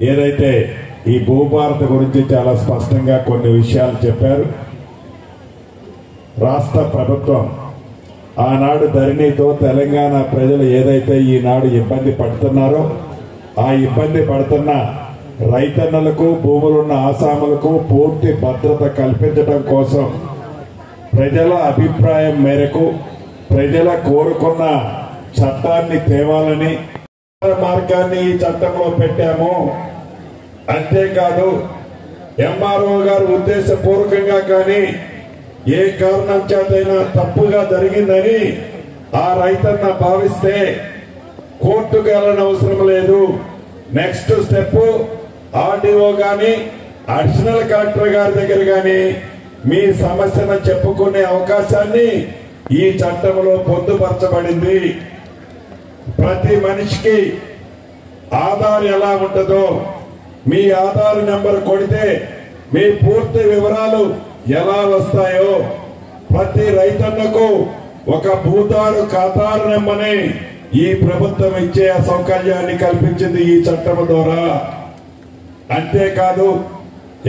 ఏదైతే ఈ భూభారత గురించి చాలా స్పష్టంగా కొన్ని విషయాలు చెప్పారు. రాష్ట్ర ప్రభుత్వం ఆనాడు ధరణితో తెలంగాణ ప్రజలు ఏదైతే ఈనాడు ఇబ్బంది పడుతున్నారో ఆ ఇబ్బంది పడుతున్న రైతన్నలకు భూములున్న ఆసాములకు పూర్తి భద్రత కల్పించడం కోసం ప్రజల అభిప్రాయం మేరకు ప్రజల కోరుకున్న చట్టాన్ని తేవాలని మార్గాన్ని ఈ చట్టంలో పెట్టాము. అంతేకాదు ఎంఆర్ఓ గారు ఉద్దేశపూర్వకంగా కానీ ఏ కారణం చేతైనా తప్పుగా జరిగిందని ఆ రైతన్న భావిస్తే కోర్టుకు వెళ్ళని అవసరం లేదు. నెక్స్ట్ స్టెప్ ఆర్డీఓ గాని అడిషనల్ కలెక్టర్ గారి దగ్గర గాని మీ సమస్యను చెప్పుకునే అవకాశాన్ని ఈ చట్టంలో పొందుపరచబడింది. ప్రతి మనిషికి ఆధార్ ఎలా ఉంటుందో మీ ఆధార్ నెంబర్ కొడితే మీ పూర్తి వివరాలు ఎలా వస్తాయో ప్రతి రైతన్నకు ఒక భూతారు ఖాతారు నెంబర్ని ఈ ప్రభుత్వం ఇచ్చే సౌకర్యాన్ని కల్పించింది ఈ చట్టం ద్వారా. అంతేకాదు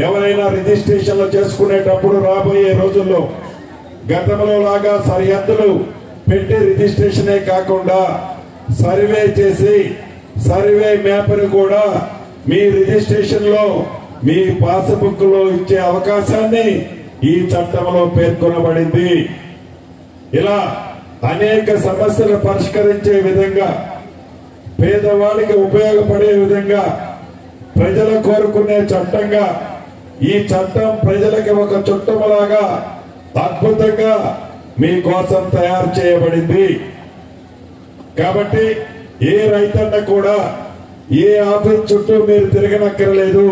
ఎవరైనా రిజిస్ట్రేషన్లు చేసుకునేటప్పుడు రాబోయే రోజుల్లో గతంలో లాగా సరిహద్దులు పెట్టి రిజిస్ట్రేషనే కాకుండా సర్వే చేసి సర్వే మ్యాప్ను కూడా మీ రిజిస్ట్రేషన్ లో మీ పాస్బుక్ లో ఇచ్చే అవకాశాన్ని ఈ చట్టంలో పేర్కొనబడింది. ఇలా అనేక సమస్యలు పరిష్కరించే విధంగా పేదవాడికి ఉపయోగపడే విధంగా ప్రజలు కోరుకునే చట్టంగా ఈ చట్టం ప్రజలకి ఒక చుట్టములాగా అద్భుతంగా మీకోసం తయారు చేయబడింది. కాబట్టి ఏ రైతన్న కూడా ఏ ఆఫీస్ చుట్టూ మీరు తిరగనక్కర్లేదు.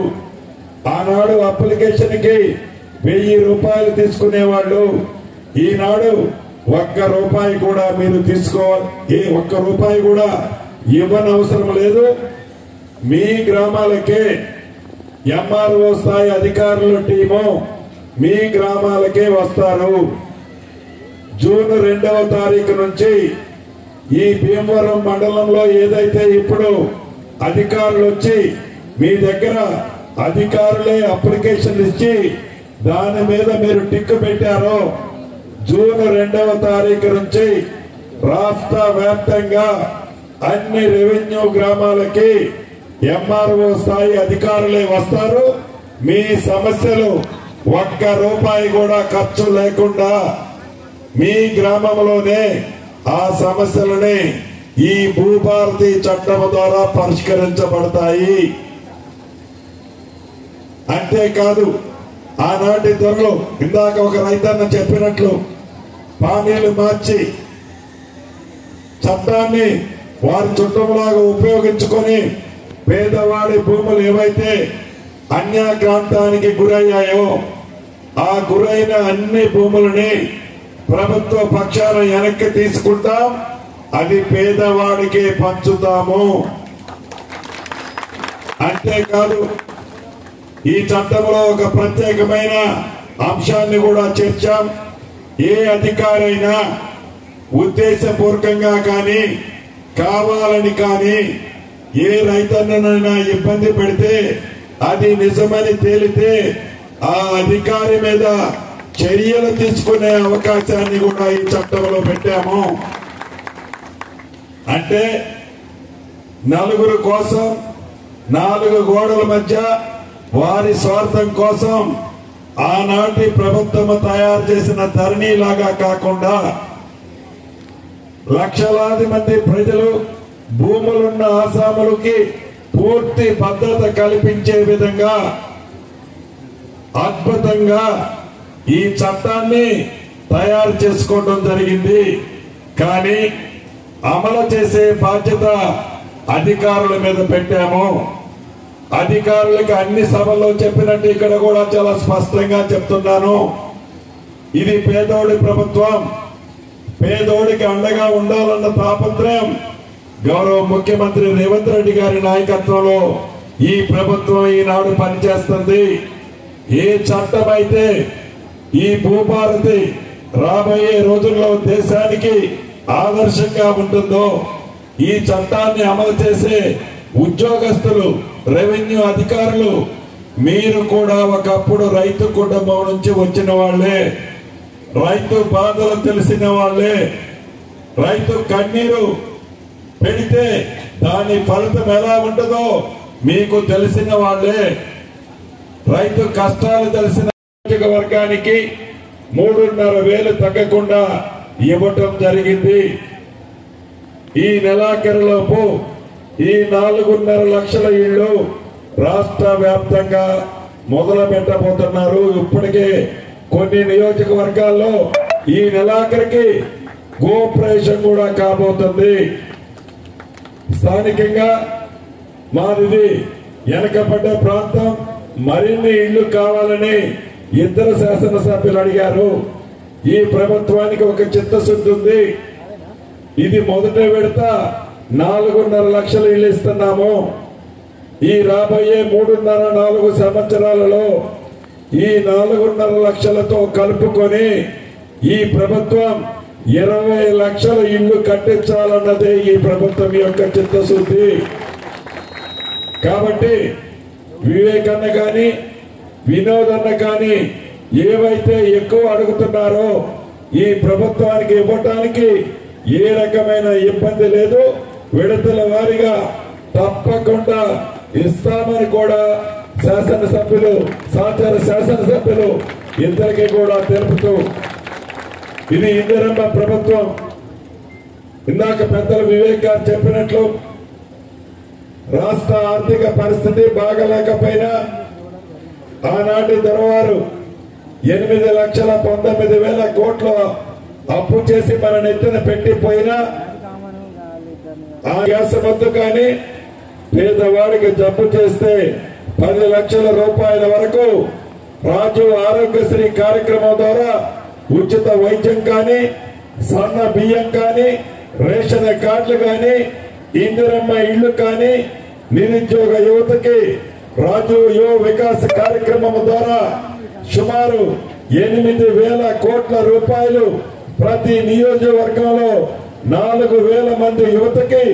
ఆనాడు అప్లికేషన్ కి 1000 రూపాయలు తీసుకునేవాళ్ళు ఈనాడు ₹1 కూడా మీరు తీసుకోవాలి. ₹1 కూడా ఇవ్వనవసరం లేదు. మీ గ్రామాలకే ఎంఆర్ఓ స్థాయి అధికారుల టీము మీ గ్రామాలకే వస్తారు. జూన్ 2వ తారీఖు నుంచి ఈ భీమవరం మండలంలో ఏదైతే ఇప్పుడు అధికారులు వచ్చి మీ దగ్గర అధికారులే అప్లికేషన్ ఇచ్చి దాని మీద మీరు టిక్ పెట్టారో జూన్ 2వ తారీఖు నుంచి రాష్ట్ర వ్యాప్తంగా అన్ని రెవెన్యూ గ్రామాలకి ఎంఆర్ఓ స్థాయి అధికారులే వస్తారు. మీ సమస్యలు ₹1 కూడా ఖర్చు లేకుండా మీ గ్రామంలోనే ఆ సమస్యలని ఈ భూభారతి చట్టం ద్వారా పరిష్కరించబడతాయి. అంతేకాదు ఆనాటి ధరలు ఇందాక ఒక రైతన్న చెప్పినట్లు పానీలు మార్చి చట్టాన్ని వారి చుట్టంలాగా ఉపయోగించుకొని పేదవాడి భూములు ఏవైతే అన్యాక్రాంతానికి గురయ్యాయో ఆ గురైన అన్ని భూములని ప్రభుత్వ పక్షాన వెనక్కి తీసుకుంటాం. అది పేదవాడికే పంచుతాము. అంతేకాదు ఈ చట్టంలో ఒక ప్రత్యేకమైన అంశాన్ని కూడా చేర్చాం. ఏ అధికారైనా ఉద్దేశపూర్వకంగా కానీ కావాలని కానీ ఏ రైతన్ననైనా ఇబ్బంది పెడితే అది నిజమని తేలితే ఆ అధికారి మీద చర్యలు తీసుకునే అవకాశాన్ని కూడా ఈ చట్టంలో పెట్టాము. అంటే నలుగురు కోసం 4 గోడల మధ్య వారి స్వార్థం కోసం ఆనాటి ప్రభుత్వం తయారు చేసిన ధరణి లాగా కాకుండా లక్షలాది మంది ప్రజలు భూములున్న ఆసాములకి పూర్తి భద్రత కల్పించే విధంగా అద్భుతంగా ఈ చట్టాన్ని తయారు చేసుకోవడం జరిగింది. కానీ అమలు చేసే బాధ్యత అధికారుల మీద పెట్టాము. అధికారులకు అన్ని సభల్లో చెప్పినట్టు ఇక్కడ కూడా చాలా స్పష్టంగా చెప్తున్నాను. ఇది పేదోడి ప్రభుత్వం. పేదోడికి అండగా ఉండాలన్న తాపత్రయం గౌరవ ముఖ్యమంత్రి రేవంత్ రెడ్డి గారి నాయకత్వంలో ఈ ప్రభుత్వం ఈనాడు పనిచేస్తుంది. ఏ చట్టం అయితే ఈ భూభారతి రాబోయే రోజుల్లో దేశానికి ఆదర్శంగా ఉంటుందో ఈ చట్టాన్ని అమలు చేసే ఉద్యోగస్తులు రెవెన్యూ అధికారులు మీరు కూడా ఒకప్పుడు రైతు కుటుంబం నుంచి వచ్చిన వాళ్ళే, రైతు బాధలు తెలిసిన వాళ్ళే, రైతు కన్నీరు పెడితే దాని ఫలితం ఎలా ఉంటుందో మీకు తెలిసిన వాళ్ళే, రైతు కష్టాలు తెలిసిన వర్గానికి 3,500 తగ్గకుండా ఇవ్వటం జరిగింది. ఈ నెలాఖరులోపు ఈ 4,5 లక్షల ఇళ్లు రాష్ట్ర వ్యాప్తంగా మొదలు పెట్టబోతున్నారు. ఇప్పటికే కొన్ని నియోజకవర్గాల్లో ఈ నెలాఖరికి గోప్రవేశం కూడా కాబోతుంది. స్థానికంగా మాది వెనకబడ్డ ప్రాంతం, మరిన్ని ఇళ్లు కావాలని 2 శాసనసభ్యులు అడిగారు. ఈ ప్రభుత్వానికి ఒక చిత్తశుద్ధి ఉంది. ఇది మొదటి విడత 4,5 లక్షల ఇళ్లు ఇస్తున్నాము. ఈ రాబోయే 3.5-4 సంవత్సరాలలో ఈ 4,5 లక్షలతో కలుపుకొని ఈ ప్రభుత్వం 20 లక్షల ఇళ్లు కట్టించాలన్నదే ఈ ప్రభుత్వం యొక్క చిత్తశుద్ధి. కాబట్టి వివేకన్న కానీ వినోదన్న కానీ ఏవైతే ఎక్కువ అడుగుతున్నారో ఈ ప్రభుత్వానికి ఇవ్వటానికి ఏ రకమైన ఇబ్బంది లేదు. విడతల వారీగా తప్పకుండా ఇస్తామని కూడా శాసనసభ్యులు, సహచార శాసనసభ్యులు ఇద్దరికి కూడా తెలుపుతూ, ఇది ఇందిరమ్మ ప్రభుత్వం. ఇందాక పెద్దలు వివేక్ గారు చెప్పినట్లు రాష్ట్ర ఆర్థిక పరిస్థితి బాగలేకపోయినా ఆనాటి దొరవారు 8,19,000 కోట్లు అప్పు చేసి మన నెత్తిన పెట్టిపోయినా ఆ గ్యాస్ వద్దు కానీ పేదవాడికి జబ్బు చేస్తే 10 లక్షల రూపాయల వరకు రాజు ఆరోగ్యశ్రీ కార్యక్రమం ద్వారా ఉచిత వైద్యం కానీ, సన్న బియ్యం కానీ, రేషన్ కార్డులు కానీ, ఇందిరమ్మ ఇళ్లు కానీ, నిరుద్యోగ యువతకి రాజు యువ వికాస్ కార్యక్రమం ద్వారా సుమారు 8,000 కోట్ల రూపాయలు ప్రతి నియోజకవర్గంలో 4,000 మంది యువతకి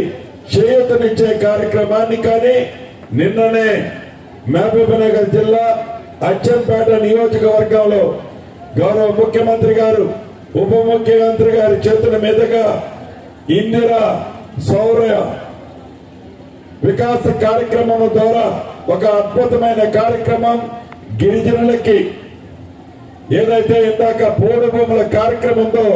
చేయూతనిచ్చే కార్యక్రమాన్ని కానీ, నిన్ననే మహబూబ్నగర్ జిల్లా అచ్చంపేట నియోజకవర్గంలో గౌరవ ముఖ్యమంత్రి గారు, ఉప ముఖ్యమంత్రి గారి చేతుల మీదుగా ఇందిరా సౌర వికాస కార్యక్రమం ద్వారా ఒక అద్భుతమైన కార్యక్రమం గిరిజనులకి ఏదైతే ఇందాక పోడు భూముల కార్యక్రమంతో